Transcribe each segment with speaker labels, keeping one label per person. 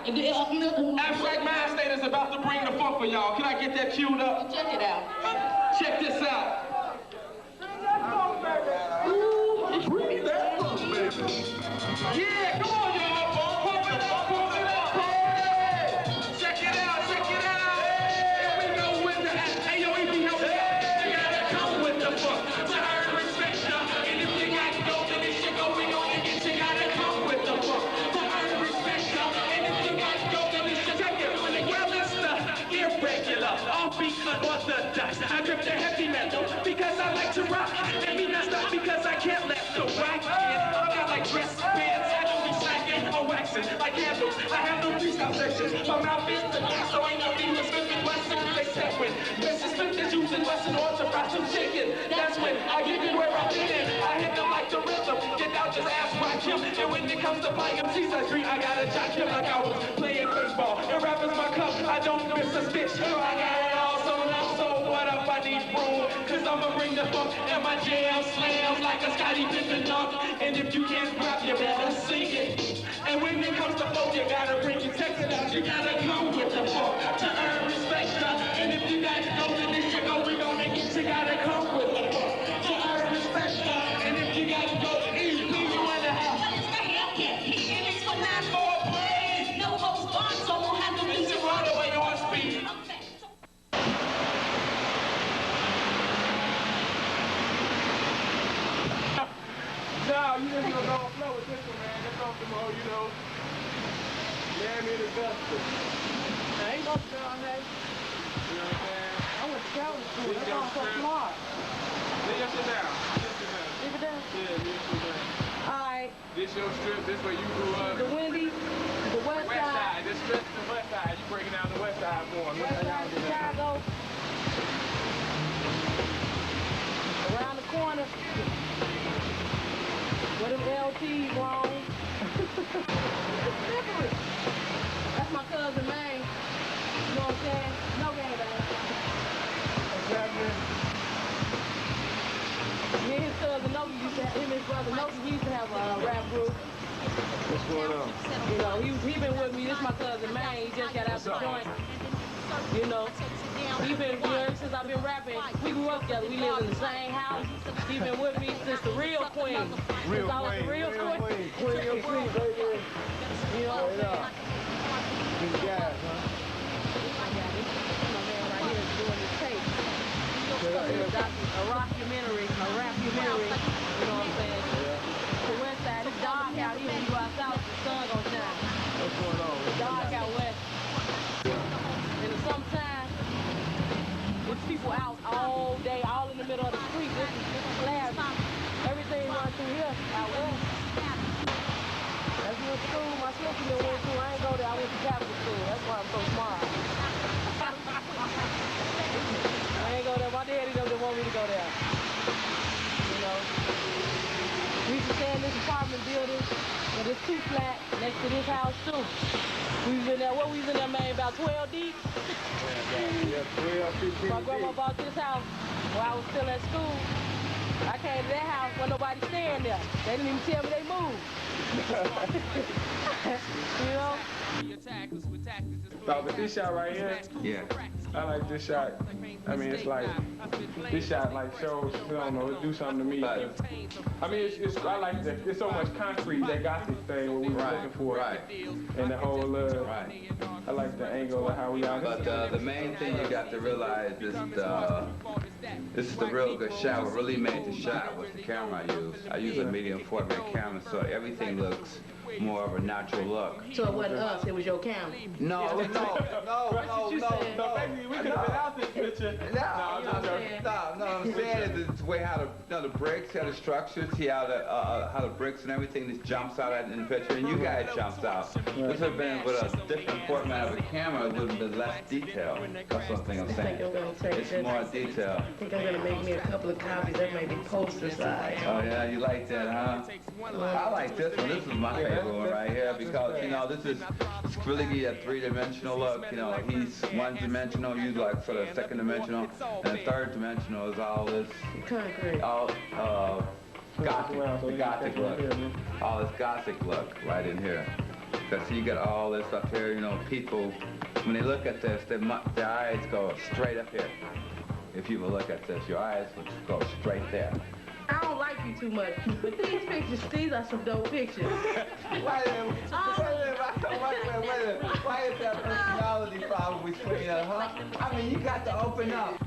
Speaker 1: Abstract Mindstate is about to bring the funk for y'all. Can I get that queued up?
Speaker 2: Check it out.
Speaker 1: Check this out. Ooh, bring that funk, baby. Yeah, come on, y'all. Pump it up, pump it up. Hey, check it out, check it out. Here we go with the hey, yo, if you help me out, you gotta come with the funk. To earn respect, and if you got to go, then it should go. We gonna get you gotta come with the funk. To earn respect, and if you got to go, then it should take it. Well, it's the irregular, offbeat, unorthodox. I drip the heavy metal because I like to rock. And me not stop because I can't let the rock in. I got like dress bands, I don't be slacking or waxing like candles. I have no freestyle section. My mouth is the gas, so ain't no need to spit with lessons. Except when Mrs. Smith is using lesson or to fry some chicken. That's when I give it where I fit in. I hit them like the rhythm. Get out, just ask rock him. And when it comes to playing MCs, I dream I gotta jock him like I was playing baseball. And rap is my cup, I don't miss a stitch. I got it all, so what up? I need room, cause I'ma bring the funk and my jam slams like a Scotty Pippen dunk. And if you can't rap, you better sing it. And when it comes to folk, you gotta bring your text it out. You gotta come with the funk to earn respect. And if you got to go, then this should go. We gonna get you gotta come with the funk to earn respect. And if you got to go, leave you in the house.
Speaker 2: What is the Hellcat? And it's for 9
Speaker 1: More plays.
Speaker 2: No host on, so we'll have to
Speaker 1: It's your run away on speed. No, you just gonna go flow with this one, man. That's off the mode, you know. Yeah, me the best.
Speaker 3: I ain't no girl, hey.
Speaker 1: You know what I'm saying?
Speaker 3: I went to travel school.
Speaker 1: This
Speaker 3: That's
Speaker 1: your
Speaker 3: why I'm so
Speaker 1: script.
Speaker 3: smart.
Speaker 1: Lay your shit down.
Speaker 3: Leave it down.
Speaker 1: Yeah, lay your shit down.
Speaker 3: All right.
Speaker 1: This your strip, this where you grew up.
Speaker 3: The Wendy, the West
Speaker 1: West
Speaker 3: Side,
Speaker 1: side, this strip is the west side. You breaking down the west side for me.
Speaker 3: West Side, Chicago. Around the corner. Where them LTs wrong. It's different. That's my cousin, man. You know what I'm saying? No game, man.
Speaker 1: Exactly.
Speaker 3: Me and his cousin Nogi used to have, him and his brother Nogi used to have a rap group.
Speaker 1: What's going on?
Speaker 3: You know, he been with me. This is my cousin, man. He just got out the joint. You know, he been ever since I've been rapping. We grew up together. We lived in the same house. He been with me since the real queen. Since I was the real queen. Real queen, baby. You know what I'm saying?
Speaker 1: These guys, huh?
Speaker 3: Right here doing this tape. A rockumentary, a rap-umentary. You know what I'm saying? The west side, it's dark out here. When you go outside, the sun gonna shine.
Speaker 1: What's going on?
Speaker 3: It's dark out west. In the summertime, there's people out all day, all in the middle of the street. This is flash. Everything runs through here, out west. That's what school my sister went to. I ain't go there. I went to Catholic school. That's why I'm so smart. I ain't go there. My daddy doesn't want me to go there. You know. We used to stay in this apartment building, and it's 2 flat next to this house too. We was in there, what we was in there, man, about 12 deep?
Speaker 1: Yeah, 12, 15
Speaker 3: My grandma bought this house while I was still at school. I came to that house when nobody staying there. They didn't even tell me they moved. You know?
Speaker 1: So, but this shot right here,
Speaker 4: Yeah.
Speaker 1: I like this shot. I mean, it's like, this shot like shows, I don't know, it do something to me. I mean, I like the, it's so much concrete, that gothic thing, what we were looking for.
Speaker 4: Right.
Speaker 1: And the whole,
Speaker 4: Right.
Speaker 1: I like the angle of how we are.
Speaker 4: But the main thing you got to realize is this is the real good shot. What really made the shot was the camera I use. I use a medium format camera, so everything looks more of a natural look.
Speaker 3: So it wasn't us, it was your camera.
Speaker 4: No.
Speaker 1: Basically, we could have been out this picture.
Speaker 4: No, I'm saying is the way how the bricks, how the structures, how the bricks and everything just jumps out in the picture, and you guys jumps out. This would have been with a different format of a camera, it would have been less detail. That's one thing I'm saying. It's more detail.
Speaker 3: I think I'm gonna make me a couple of copies that may be poster size.
Speaker 4: Oh yeah, you like that, huh? I like this one. This is my favorite one right here because, you know, this is really give you a 3-dimensional look. You know, he's 1-dimensional, you like sort of 2nd-dimensional, and the 3rd-dimensional is all this
Speaker 3: Concrete.
Speaker 4: all gothic, the gothic look. All this gothic look right in here. Because you got all this up here, you know, people, when they look at this, their eyes go straight up here. If you will look at this, your eyes will go straight there.
Speaker 3: I don't like you too much, but these pictures, these are some dope pictures.
Speaker 4: Why is that personality problem between us, huh? I mean, you got to open up.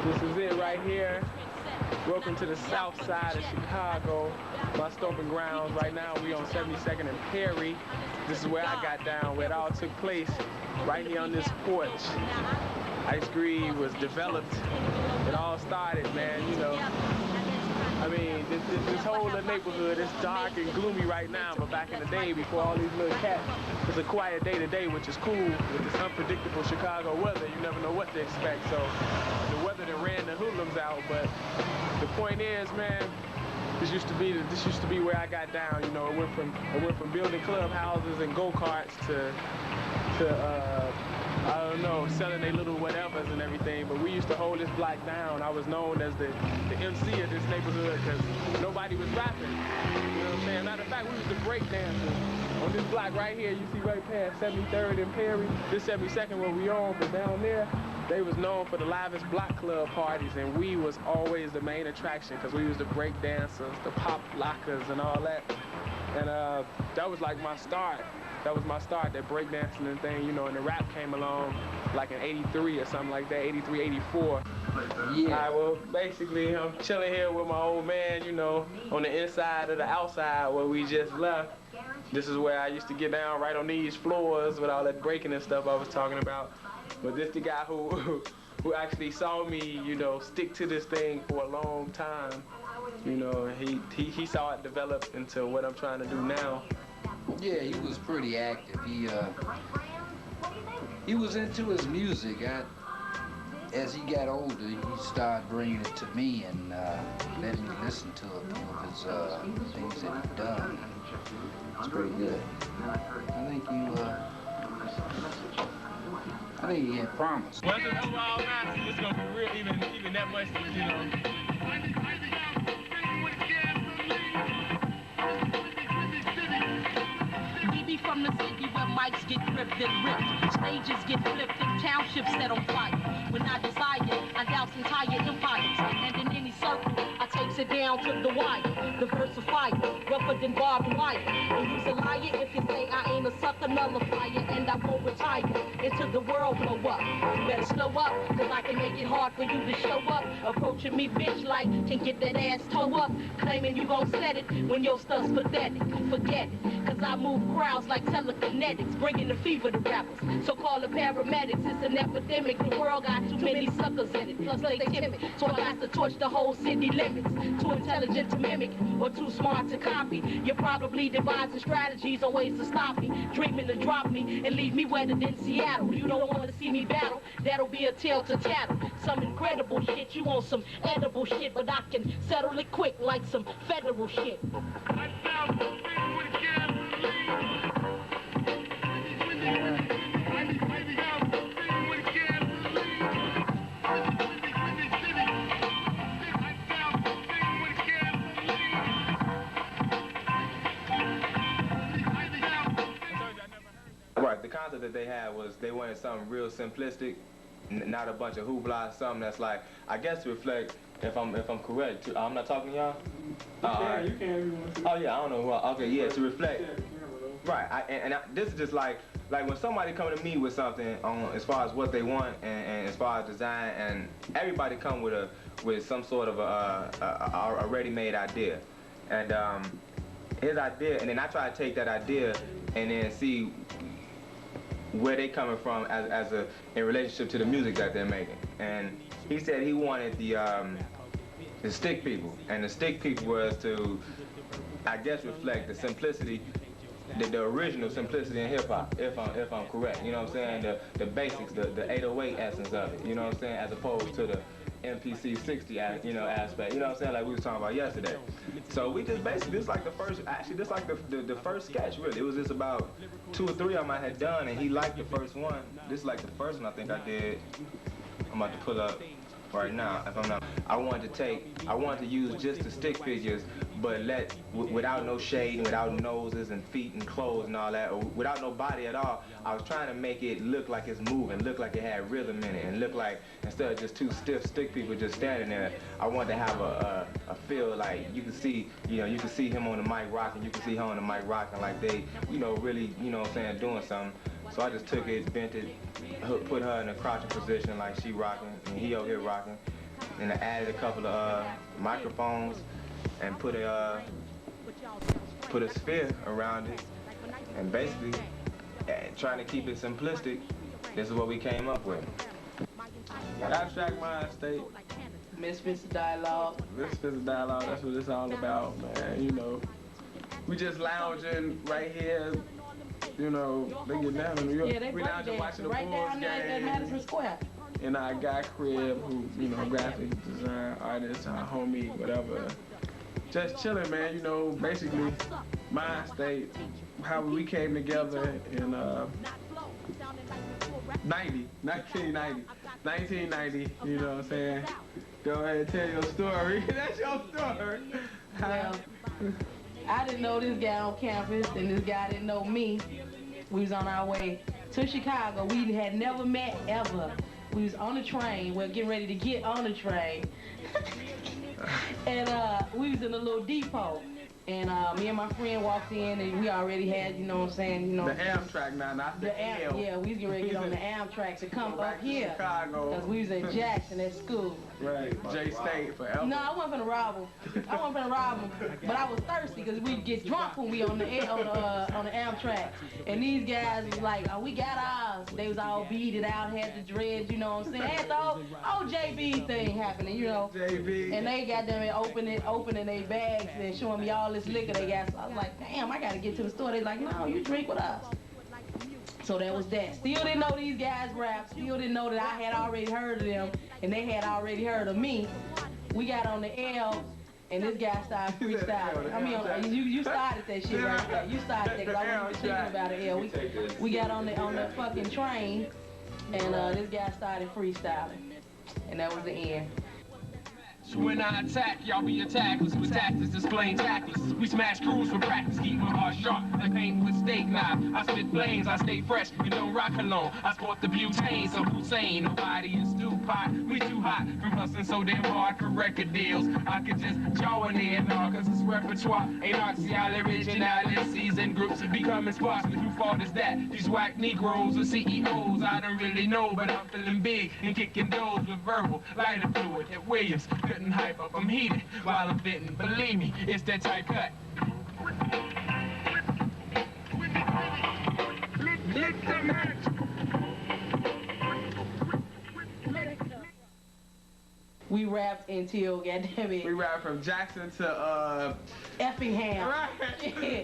Speaker 5: This is it right here. Welcome to the south side of Chicago. My stomping grounds. Right now we on 72nd and Perry. This is where I got down, where it all took place, right here on this porch. Ice Cream was developed. It all started, man, you know. I mean, this whole little neighborhood is dark and gloomy right now, but back in the day, before all these little cats, it's a quiet day to day, which is cool. With this unpredictable Chicago weather, you never know what to expect. So the weather that ran the hoodlums out, but the point is, man, this used to be where I got down. You know, it went from building clubhouses and go-karts to I don't know, selling their little whatevers and everything, but we used to hold this block down. I was known as the MC of this neighborhood because nobody was rapping. You know what I'm saying? Matter of fact, we used to break dancing. On this block right here, you see right past 73rd and Perry, this 72nd where we on, but down there, they was known for the livest block club parties, and we was always the main attraction because we was the break dancers, the pop lockers and all that. And that was like my start. That was my start, that breakdancing and thing, you know, and the rap came along like in 83 or something like that, 83, 84. Yeah. All right, well, basically, I'm chilling here with my old man, you know, on the inside of the outside where we just left. This is where I used to get down right on these floors with all that breaking and stuff I was talking about. But this the guy who actually saw me, you know, stick to this thing for a long time. You know, he saw it develop into what I'm trying to do now.
Speaker 6: Yeah, he was pretty active. He was into his music. As he got older, he started bringing it to me and letting me listen to a few of his things that he'd done. It's pretty good. I think he had promised.
Speaker 5: Well, it's overall not. It's gonna be real, even that much, you know.
Speaker 2: From the city where mics get ripped and ripped, stages get flipped and townships set on fire. When I desire, I douse entire empires, and in any circle, I takes it down to the wire. The versifier, rougher than barbed wire. And you's a liar if you say I ain't a sucker nullifier, and I won't retire until the world blow up. You better slow up, cause I can make it hard for you to show up. Approaching me bitch like can get that ass toe up, claiming you gon' set it when your stuff's pathetic. Forget it, cause I move crowds like telekinetics, bringing the fever to rappers. So call the paramedics, it's an epidemic. The world got too many suckers in it, plus they timid. So I got to torch the whole city limits. Too intelligent to mimic, or too smart to copy. You're probably devising strategies on ways to stop me, dreaming to drop me and leave me wetter than Seattle. You don't want to see me battle, that'll be a tale to tattle. Some incredible shit, you want some edible shit, but I can settle it quick like some federal shit.
Speaker 7: Right, the concept that they had was they wanted something real simplistic, not a bunch of hoopla, something that's like, I guess to reflect, if I'm correct, I'm not talking to y'all?
Speaker 5: You can.
Speaker 7: Oh yeah, I don't know who, okay, yeah, to reflect. Right, this is just like when somebody come to me with something on as far as what they want and as far as design, and everybody come with some sort of a ready-made idea, and his idea, and then I try to take that idea and then see where they coming from in relationship to the music that they're making. And he said he wanted the stick people, and the stick people was to, I guess, reflect the simplicity, the original simplicity in hip hop, if I'm correct. You know what I'm saying? The basics, the 808 essence of it. You know what I'm saying? As opposed to the MPC 60, aspect. You know what I'm saying? Like we was talking about yesterday. So we just basically, this like the first sketch really. It was just about 2 or 3 of them I had done, and he liked the first one. This is like the first one I think I did. I'm about to pull up. right now, if I'm not. I wanted to use just the stick figures, but without no shade, and without noses and feet and clothes and all that, or without no body at all. I was trying to make it look like it's moving, look like it had rhythm in it, and look like, instead of just two stiff stick people just standing there, I wanted to have a feel like you can see, you can see him on the mic rocking, you can see her on the mic rocking, like they, really, what I'm saying, doing something. So I just took it, bent it, put her in a crouching position like she rocking, and he over here rocking. And I added a couple of microphones and put a sphere around it. And basically, trying to keep it simplistic, this is what we came up with.
Speaker 5: Abstract Mindstate.
Speaker 3: Misfits Dialogue.
Speaker 5: Misfits Dialogue, that's what it's all about, man. We just lounging right here. They get down in New York.
Speaker 3: Yeah, they
Speaker 5: we lounging watching the
Speaker 3: right
Speaker 5: Bulls
Speaker 3: down there at Madison Square.
Speaker 5: And our guy Crib, who, graphic design artist, our homie, whatever. Just chilling, man, basically Mindstate, how we came together in 1990, you know what I'm saying? Go ahead and tell your story. That's your story.
Speaker 3: Well, I didn't know this guy on campus, and this guy didn't know me. We was on our way to Chicago. We had never met ever. We was on the train. We're getting ready to get on the train. And we was in a little depot. And me and my friend walked in, and we already had,
Speaker 5: The Amtrak now, not the L.
Speaker 3: Yeah, we was getting ready to get on the Amtrak to come up here.
Speaker 5: Chicago.
Speaker 3: Because we was in Jackson at school.
Speaker 5: Right, J-State forever.
Speaker 3: No, I wasn't finna rob him. But I was thirsty because we'd get drunk when we on the Amtrak. And these guys was like, oh, we got ours. They was all beaded out, had the dreads, you know what I'm saying? Had the whole JB thing happening,
Speaker 5: JB.
Speaker 3: And they got them opening their bags and showing me all this liquor they got. So I was like, damn, I gotta get to the store. They like, no, you drink with us. So that was that. Still didn't know these guys rap. Still didn't know that I had already heard of them, and they had already heard of me. We got on the L, and this guy started freestyling. I mean, you started that shit right there. You started that, because I wasn't even thinking about it. L. We got on the fucking train, and this guy started freestyling, and that was the end.
Speaker 1: When I attack, y'all be attackers with tactics, displaying tactics. We smash crews for practice, keep my heart sharp like paint with steak knife. I spit flames, I stay fresh, and don't rock alone. I sport the butane, so Hussein, nobody is too pot. We too hot from hustling so damn hard for record deals. I could just jaw in there, nah, cause it's repertoire. Ain't oxyal originalities and groups are becoming sparse. But who fault is that? These whack Negroes or CEOs, I don't really know, but I'm feeling big and kicking doors with verbal lighter fluid at Williams. Hype up, I'm heated while I'm fitting. Believe me, it's that tight cut.
Speaker 3: We rapped until, goddamn it.
Speaker 5: We rapped from Jackson to
Speaker 3: Effingham.
Speaker 5: Right.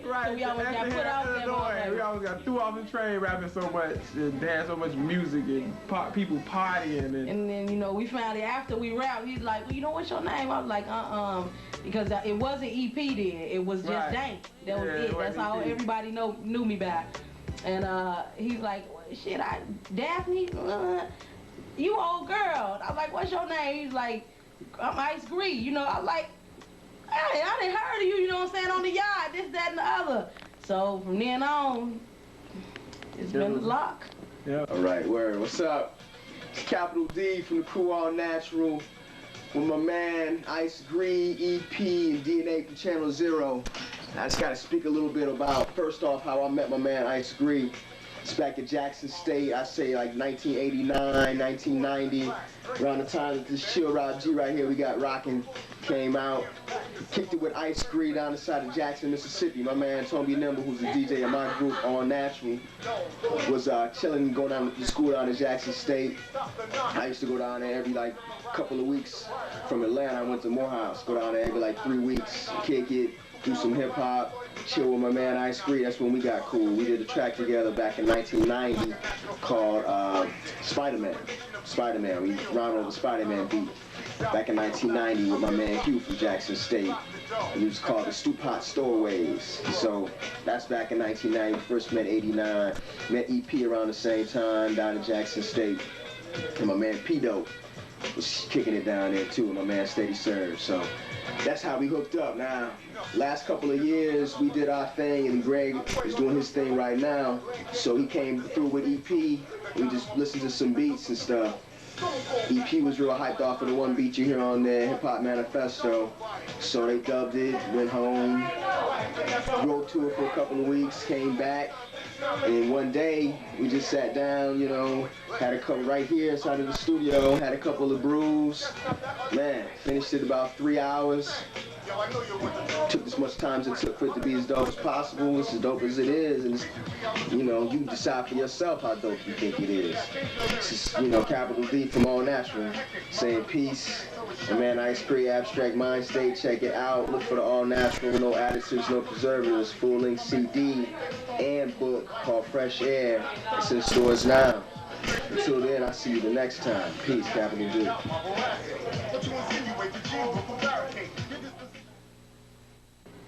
Speaker 3: Right. So we always got put off that motherfucker.
Speaker 5: We always got threw off the train rapping so much, and they had so much music and people partying.
Speaker 3: And then, we found it after we rapped. He's like, well, what's your name? I was like, because it wasn't EP then. It was just Dank. That was it. That's all everybody knew me by. And he's like, shit, Daphne, you old girl. I was like, what's your name? He's like, I'm Ice Gree. I was like, hey, I didn't heard of you, on the yard, this, that, and the other. So from then on, it's been the lock.
Speaker 5: Yeah.
Speaker 8: All right, word. What's up? It's Capital D from the crew All Natural with my man Ice Gree, EP, and DNA from Channel Zero. I just got to speak a little bit about, first off, how I met my man Ice Gree. It's back at Jackson State, I say like 1989, 1990, around the time that this Chill Rod G right here we got rocking came out. Kicked it with Ice Gree down the side of Jackson, Mississippi. My man Tony Nimble, who's the DJ in my group, All Natural, was chilling, going down to school down at Jackson State. I used to go down there every couple of weeks. From Atlanta, I went to Morehouse, go down there every 3 weeks, kick it, do some hip hop, chill with my man Ice Gree. That's when we got cool. We did a track together back in 1990 called Spider-Man. We rounded over Spider-Man beat back in 1990 with my man Hugh from Jackson State. And it was called the Stoop Hot Stowaways. So that's back in 1990. First met 89. Met EP around the same time down in Jackson State. And my man P-Dope. was kicking it down there too, my man Steady Serve. So that's how we hooked up. Now, last couple of years, we did our thing, and Greg is doing his thing right now. So he came through with EP. We just listened to some beats and stuff. EP was real hyped off of the one beat you hear on there, Hip Hop Manifesto. So they dubbed it, went home, wrote to it for a couple of weeks, came back, and then one day we just sat down, you know, had a couple right here inside of the studio, had a couple of brews. Man, finished it about 3 hours. Took as much time as it took for it to be as dope as possible. It's as dope as it is, and it's, you know, you decide for yourself how dope you think it is. This is, you know, Capital D from All Natural saying peace. And man, Ice Cream, Abstract Mindstate, check it out. Look for the All Natural, no additives, no preservatives, full-length CD and book called Fresh Air. It's in stores now. Until then, I'll see you the next time. Peace, Capital D.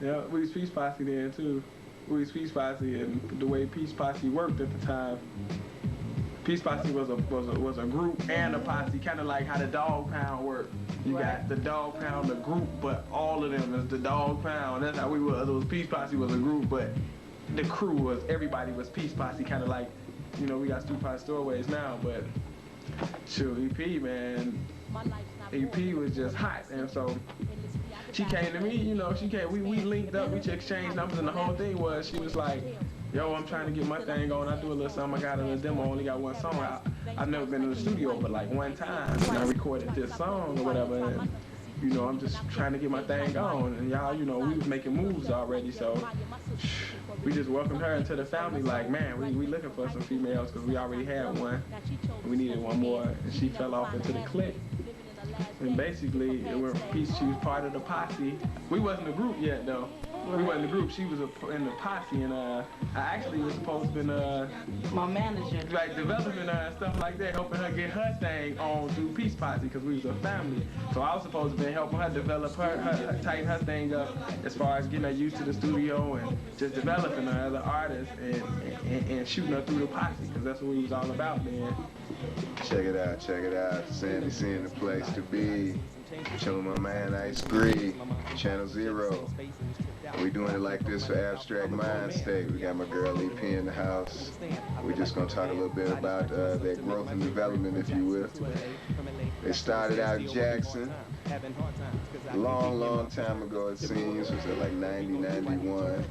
Speaker 5: Yeah, we was Peace Posse then too. We was Peace Posse, and the way Peace Posse worked at the time, Peace Posse was a group and a posse, kind of like how the Dog Pound worked. You got the Dog Pound, the group, but all of them is the Dog Pound. That's how we were. Those Peace Posse was a group, but the crew was, everybody was Peace Posse, kind of like, you know, we got Stu Posse Stowaways now, but shoot, EP, man, EP was just hot, and so she came to me, you know, we linked up, we exchanged numbers, and the whole thing was, she was like, yo, I'm trying to get my thing going, I do a little something, I got a little demo, I only got one song out. I've never been in the studio, but like one time, and I recorded this song or whatever, and, you know, I'm just trying to get my thing going, and y'all, you know, we was making moves already, so we just welcomed her into the family like, man, we looking for some females, because we already had one, we needed one more, and she fell off into the clique. And basically, she was part of the posse. We wasn't a group yet, though. We wasn't a group. She was in the posse, and I actually was supposed to be
Speaker 3: my manager,
Speaker 5: like developing her and stuff like that, helping her get her thing on through Peace Posse, because we was a family. So I was supposed to be helping her develop tighten her thing up as far as getting her used to the studio and just developing her as an artist and shooting her through the posse, because that's what we was all about then.
Speaker 9: Check it out. Sandy seeing the place to be. Chilling with my man Ice Gree, Channel 0. We doing it like this for Abstract Mindstate. We got my girl EP in the house. We just gonna talk a little bit about their growth and development, if you will. They started out in Jackson a long time ago, it seems. Was it like 90, 91?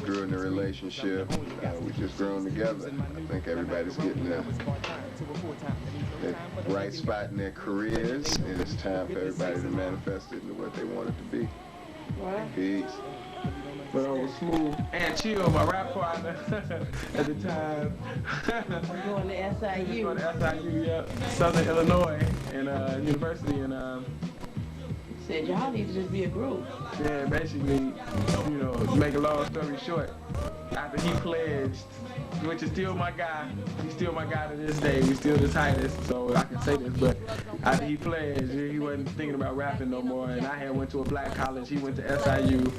Speaker 9: Grew in a relationship. We just grown together. I think everybody's getting the right spot in their careers, and it's time for everybody to manifest it into what they want it to be. Peace.
Speaker 5: But I was Smooth and Chill, my rap partner at the time.
Speaker 3: Going to SIU.
Speaker 5: Going to SIU, yeah. Southern Illinois, and university, and
Speaker 3: said y'all need to just be a group.
Speaker 5: Yeah, basically, you know, to make a long story short, after he pledged, which is still my guy, he's still my guy to this day, we still the tightest, so I can say this, but after he pledged, he wasn't thinking about rapping no more, and I had went to a black college, he went to SIU,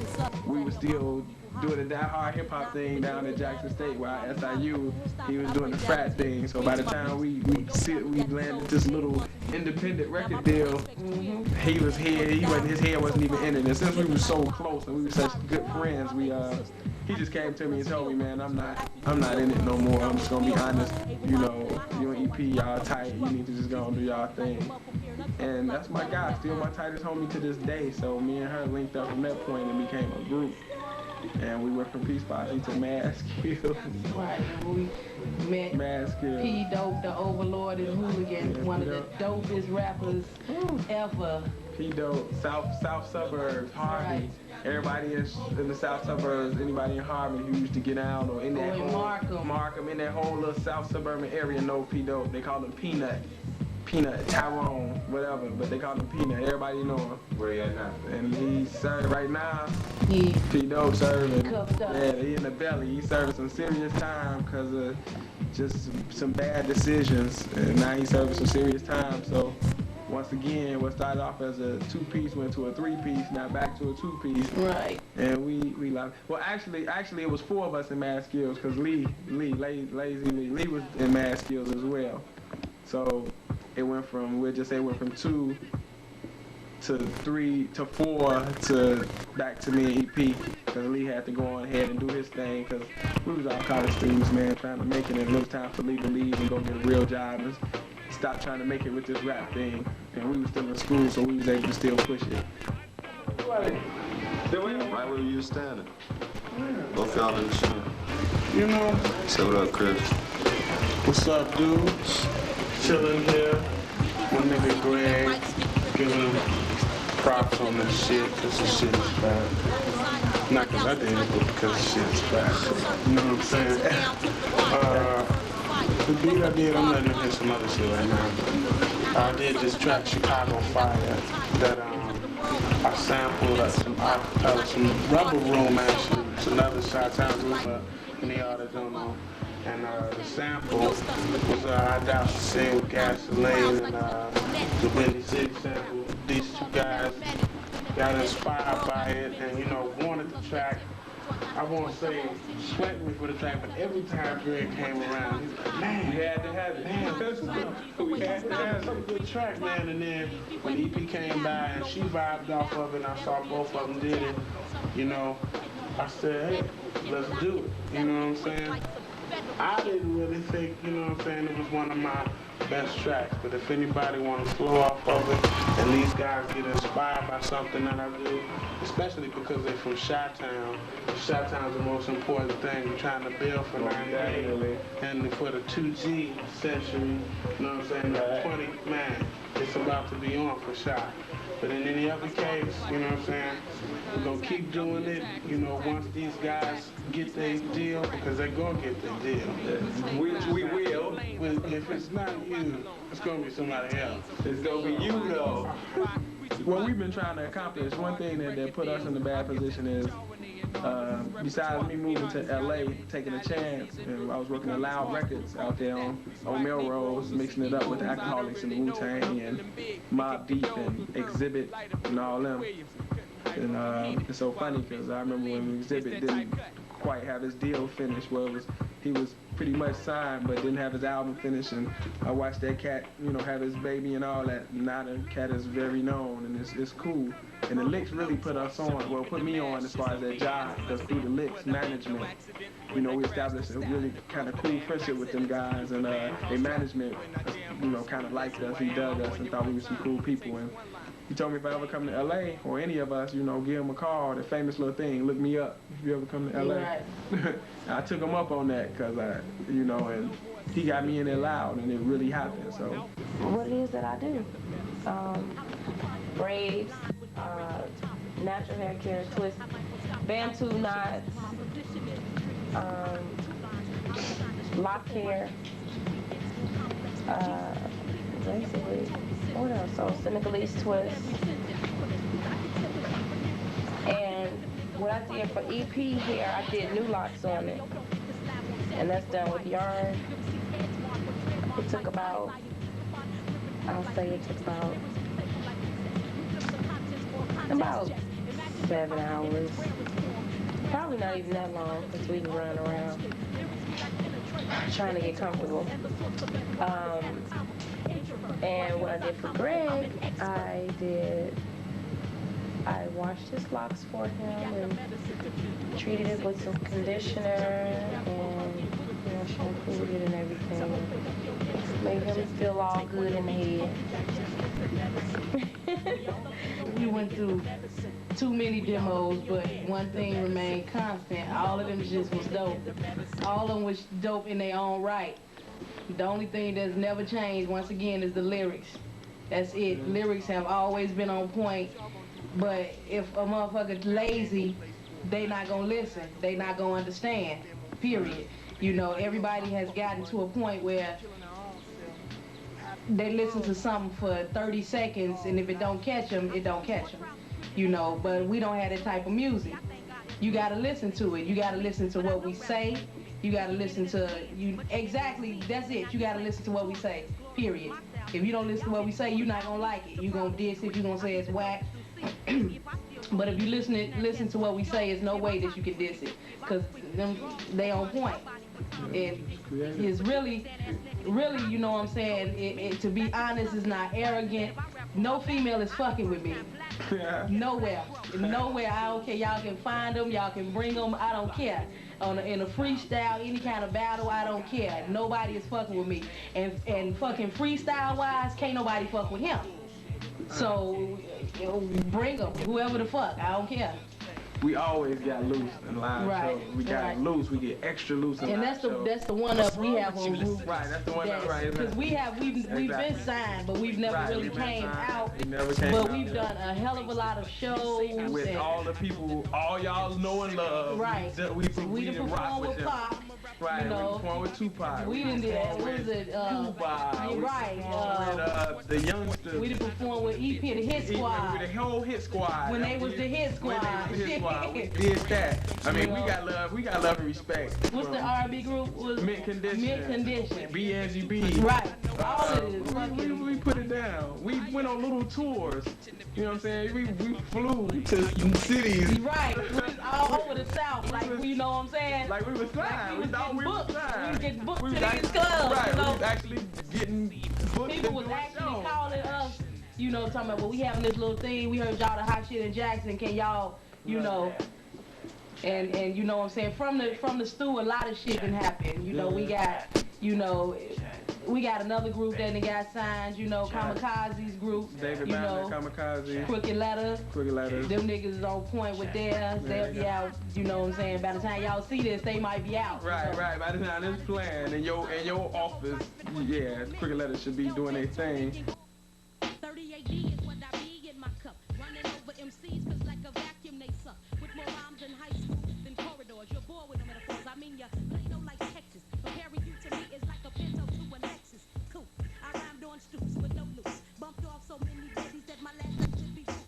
Speaker 5: we were still doing the hard hip-hop thing down at Jackson State, while at SIU, he was doing the frat thing, so by the time we landed this little independent record deal, he was here, his head wasn't even in it, and since we were so close and we were such good friends, he just came to me and told me, man, I'm not in it no more, I'm just gonna be honest, you know, you and EP, y'all tight, you need to just go and do y'all thing. And that's my guy, still my tightest homie to this day, so me and her linked up from that point and became a group. And we went from Peace Posse to Mad Skills. Right,
Speaker 3: we met
Speaker 5: Mad Skills.
Speaker 3: P Dope, the Overlord and Hooligan, yeah, one of the dopest rappers ever.
Speaker 5: P Dope, South Suburbs, Harvey. Right. Everybody in the South Suburbs, anybody in Harvey who used to get out or in that whole Markham, in that whole little South suburban area know P Dope. They call him Peanut, Tyrone, whatever, but they call him Peanut. Everybody know him.
Speaker 7: Where he at now?
Speaker 5: And he's serving right now. P Dope serving. Yeah, he in the belly. He's serving some serious time because of just some bad decisions, and now he's serving some serious time. So once again, what started off as a 2-piece went to a 3-piece, now back to a 2-piece.
Speaker 3: Right.
Speaker 5: And we love. Well, actually, it was 4 of us in Mad Skills because Lazy Lee was in Mad Skills as well. So it went from, we'll just say it went from 2 to 3 to 4 to back to me and EP, because Lee had to go on ahead and do his thing, because we was all college students, man, trying to make it, and it was time for Lee to leave and go get a real job and stop trying to make it with this rap thing. And we was still in school, so we was able to still push it.
Speaker 10: Right where you were standing. Both y'all in the shot.
Speaker 11: You know.
Speaker 10: Say what up, Chris.
Speaker 11: What's up, dude? Chilling here. My nigga Greg, giving him props on this shit, because this shit is bad. Not because I did it, but because this shit is bad. You know what I'm saying? The beat I did, I'm letting him hear some other shit right now. I did this track, Chicago Fire, that I sampled some acapella, some Rubber Room actually. It's another Chi-Town group, any y'all that don't know. And the sample was I Douse to Sing with Gasoline and the Windy City sample. These two guys got inspired by it and, you know, wanted the track. I won't say sweating me for the track, but every time Greg came around, he was like, man,
Speaker 5: We had to have it.
Speaker 11: man, this is a good track, man. And then when EP came by and she vibed off of it, and I saw both of them did it, you know, I said, hey, let's do it. You know what I'm saying? I didn't really think, you know what I'm saying, it was one of my best tracks, but if anybody want to flow off of it, and these guys get inspired by something that I do, especially because they're from Chi-Town. Chi-Town's the most important thing. We're trying to build for 98 and for the 2G century, you know what I'm saying, the 20, man, it's about to be on for Chi. But in any other case, you know what I'm saying, we're going to keep doing it, you know, once these guys get their deal, because they're going to get their deal.
Speaker 4: Which we will.
Speaker 11: If it's not you, it's going to be somebody else.
Speaker 4: It's going to be you, though.
Speaker 5: What we've been trying to accomplish, one thing that put us in a bad position is, besides me moving to LA, taking a chance, and I was working at Loud Records out there on Melrose, mixing it up with the Alcoholics and the Wu-Tang and Mobb Deep and Exhibit and all them. And it's so funny because I remember when Exhibit didn't quite have his deal finished, he was pretty much signed but didn't have his album finished, and I watched that cat, you know, have his baby and all that. Now the cat is very known and it's cool. And the Licks really put me on as far as that job, because through the Licks management, you know, we established a really kind of cool friendship with them guys, and their management, you know, kind of liked us. He dug us and thought we were some cool people. And he told me if I ever come to LA, or any of us, you know, give him a call, the famous little thing, look me up if you ever come to LA. Right. I took him up on that because you know, and he got me in there loud, and it really happened. So
Speaker 12: what it is that I do, braids, natural hair care, twists, Bantu knots, lock hair, basically, what else? So Senegalese twists. And what I did for EP here, I did new locks on it. And that's done with yarn. It took about, I'll say it took about 7 hours. Probably not even that long, because we can run around trying to get comfortable. And what I did for Greg, I washed his locks for him and treated it with some conditioner and, you know, shampooed it and everything. Made him feel all good in the head.
Speaker 3: We went through too many demos, but one thing remained constant. All of them just was dope. All of them was dope in their own right. The only thing that's never changed, once again, is the lyrics. That's it. Lyrics have always been on point, but if a motherfucker's lazy, they not gonna listen. They not gonna understand, period. You know, everybody has gotten to a point where they listen to something for 30 seconds, and if it don't catch them, it don't catch them. You know, but we don't have that type of music. You gotta listen to it. You gotta listen to what we say. You gotta listen to, exactly, that's it. You gotta listen to what we say, period. If you don't listen to what we say, you're not gonna like it. You're gonna diss it, you're gonna say it's whack. But if you listen to what we say, there's no way that you can diss it, because they on point. It is really, you know what I'm saying, to be honest, is not arrogant. No female is fucking with me. Nowhere. I don't care. Y'all can find them. Y'all can bring them. I don't care. In a freestyle, any kind of battle, I don't care. Nobody is fucking with me. And fucking freestyle-wise, can't nobody fuck with him. So, bring them. Whoever the fuck. I don't care.
Speaker 5: We always got loose in live shows. We got loose. We get extra loose in live shows.
Speaker 3: And that's the one up we have on group.
Speaker 5: Right, that's the one up, right.
Speaker 3: Because we've been signed, but we've never really came out. But we've done a hell of a lot of shows.
Speaker 5: With all the people, all y'all know and love.
Speaker 3: Right.
Speaker 5: We done performed
Speaker 3: with Pop.
Speaker 5: Right,
Speaker 3: you know,
Speaker 5: we performed with Tupac.
Speaker 3: We done did, what was it?
Speaker 5: Tupac.
Speaker 3: Right.
Speaker 5: With the youngsters.
Speaker 3: We done performed with EP, the Hit Squad.
Speaker 5: With the whole Hit Squad.
Speaker 3: When they was the Hit Squad.
Speaker 5: We did that. I mean, we got love and respect.
Speaker 3: What's the R&B group?
Speaker 5: Mint Condition. BNGB.
Speaker 3: Right. All of it.
Speaker 5: We put it down. We went on little tours. You know what I'm saying? We flew to cities.
Speaker 3: Right. We was all over the South. Like, you know what I'm saying?
Speaker 5: Like we was signed.
Speaker 3: We thought we was signed. We was getting booked to these clubs.
Speaker 5: Right.
Speaker 3: You know?
Speaker 5: We was actually getting booked.
Speaker 3: People was actually calling us, you know, talking about, well, we having this little thing. We heard y'all the hot shit in Jackson. Can y'all, you know... And you know what I'm saying, from the stew, a lot of shit can happen. You know, we got another group that got signed, you know, Kamikaze's group.
Speaker 5: David
Speaker 3: you
Speaker 5: Banner,
Speaker 3: know,
Speaker 5: Kamikaze.
Speaker 3: Crooked Letters. Them niggas is on point with theirs. They'll be out, you know what I'm saying, by the time y'all see this, they might be out.
Speaker 5: Right. By the time this plan in your office, yeah, Crooked Letters should be doing their thing.
Speaker 2: 38 is what I be in my cup. Running over MCs cause like a vacuum they suck. With more rhymes in high school than corridors. You're bored with the metaphors. I mean, you're Plano like Texas. Comparing you to me is like a Pinto to a Lexus. Cool. I rhymed on stoops with no loops. Bumped off so many babies that my last name should be Poop.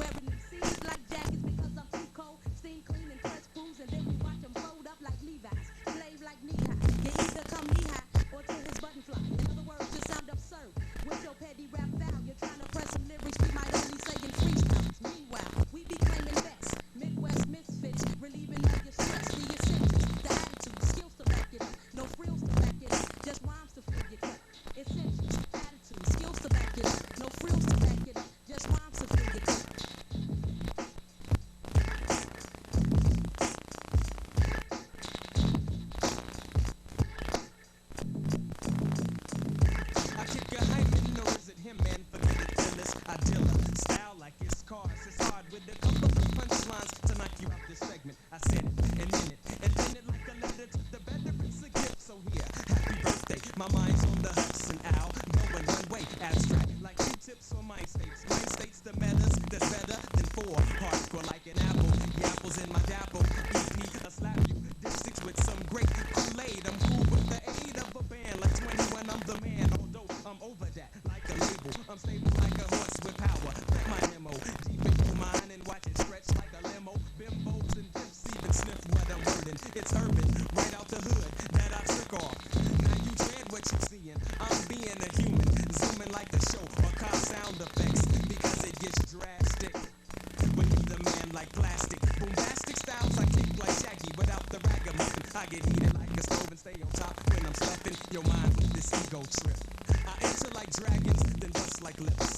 Speaker 2: Wearing them seeds like jackets because I'm too cold. Steam clean and fresh pools and then we watch them fold up like Levi's. Slave like knee-high. You either come knee-high or to his button fly. In other words, you sound absurd. With your petty rap foul, you're trying to press some lyrics we might only say in freestyles. Meanwhile, we be claiming best. Midwest misfits, relieving all your stress. The essentials, the attitude, skills to back it up. No frills to back it up, just rhymes to fill your cup. Essentials, attitude, skills to back it up. No frills to back it up, just rhymes to fill your cup.
Speaker 13: I said it and meant it, and then it like a letter to the veterans, a gift. So here, happy birthday. My mind's on the Hudson, Al, going one way, abstract, like Q-tips on Mindstates. Mindstates the metas, that's better than 4. Hardcore like an apple, the apples in my dapple. EP, I slap you, dipsticks with some great Kool-Aid. I'm cool with the aid of a band, like 21, I'm the man. Although I'm over that, like a label. I'm stable like a horse with power. Let my memo deep in your mind and watch it stretch like a limo. Bimbos and dips even sniff what I'm wording. It's urban, right out the hood that I took off. Now you dread what you're seeing. I'm being a human, zooming like a show or car sound effects because it gets drastic. When you're the man like plastic, bombastic styles I kick like Shaggy without the ragamuffin. I get heated like a stove and stay on top when I'm stuffing your mind with this ego trip. I enter like dragons, then bust like lips.